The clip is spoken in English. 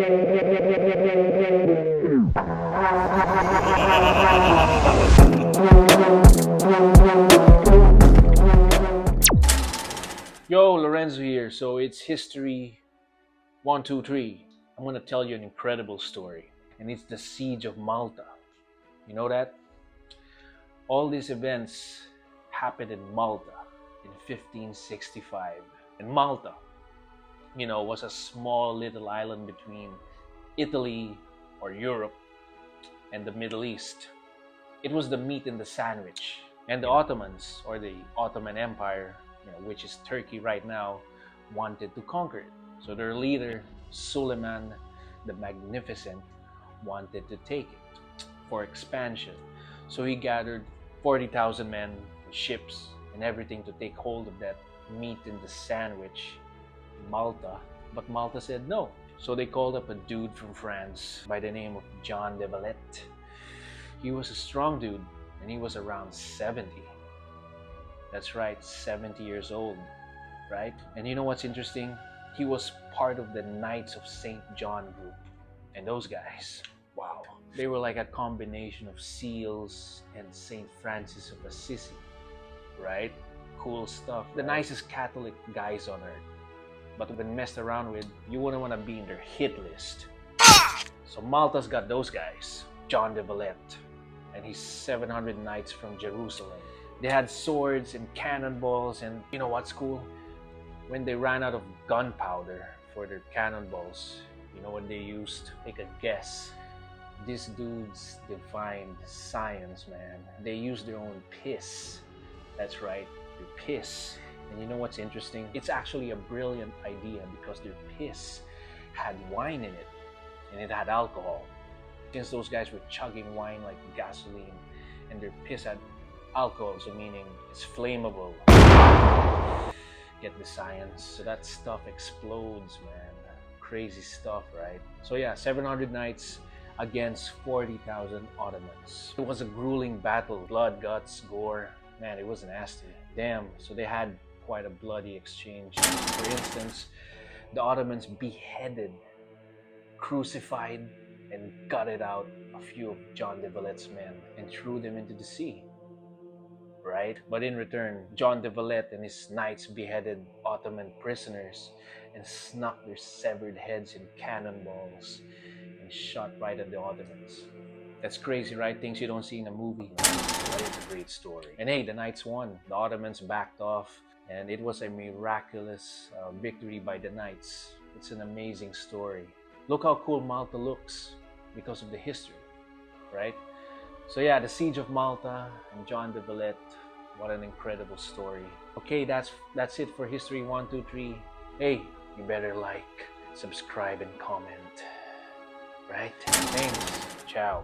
Yo, Lorenzo here. So it's history 1, 2, 3. I'm gonna tell you an incredible story, and it's the siege of Malta. You know that? All these events happened in Malta in 1565. And Malta, was a small little island between Italy or Europe and the Middle East. It was the meat in the sandwich. And the Ottomans, or the Ottoman Empire, which is Turkey right now, wanted to conquer it. So their leader, Suleiman the Magnificent, wanted to take it for expansion. So he gathered 40,000 men, ships, and everything to take hold of that meat in the sandwich, Malta. But Malta said no. So they called up a dude from France by the name of John de Valette. He was a strong dude, and he was around 70. That's right, 70 years old, right? And you know what's interesting? He was part of the Knights of St. John group. And those guys, wow. They were like a combination of SEALs and St. Francis of Assisi, right? Cool stuff. The nicest Catholic guys on earth. But when messed around with, you wouldn't want to be in their hit list. So Malta's got those guys, John de Valette and his 700 knights from Jerusalem. They had swords and cannonballs, and you know what's cool? When they ran out of gunpowder for their cannonballs, you know what they used? Take a guess. These dudes defined science, man. They used their own piss. That's right, their piss. And you know what's interesting? It's actually a brilliant idea because their piss had wine in it, and it had alcohol. Since those guys were chugging wine like gasoline, and their piss had alcohol, so meaning it's flammable. Get the science. So that stuff explodes, man. Crazy stuff, right? So yeah, 700 knights against 40,000 Ottomans. It was a grueling battle. Blood, guts, gore. Man, it was nasty. Damn, so they had quite a bloody exchange. For instance, the Ottomans beheaded, crucified, and gutted out a few of John de Valette's men and threw them into the sea. Right? But in return, John de Valette and his knights beheaded Ottoman prisoners and snuck their severed heads in cannonballs and shot right at the Ottomans. That's crazy, right? Things you don't see in a movie. But it's a great story. And hey, the knights won. The Ottomans backed off, and it was a miraculous victory by the knights. It's an amazing story. Look how cool Malta looks because of the history, right? So yeah, the Siege of Malta and John de Valette, what an incredible story. Okay, that's it for History 1, 2, 3. Hey, you better like, subscribe, and comment, right? Thanks. Ciao.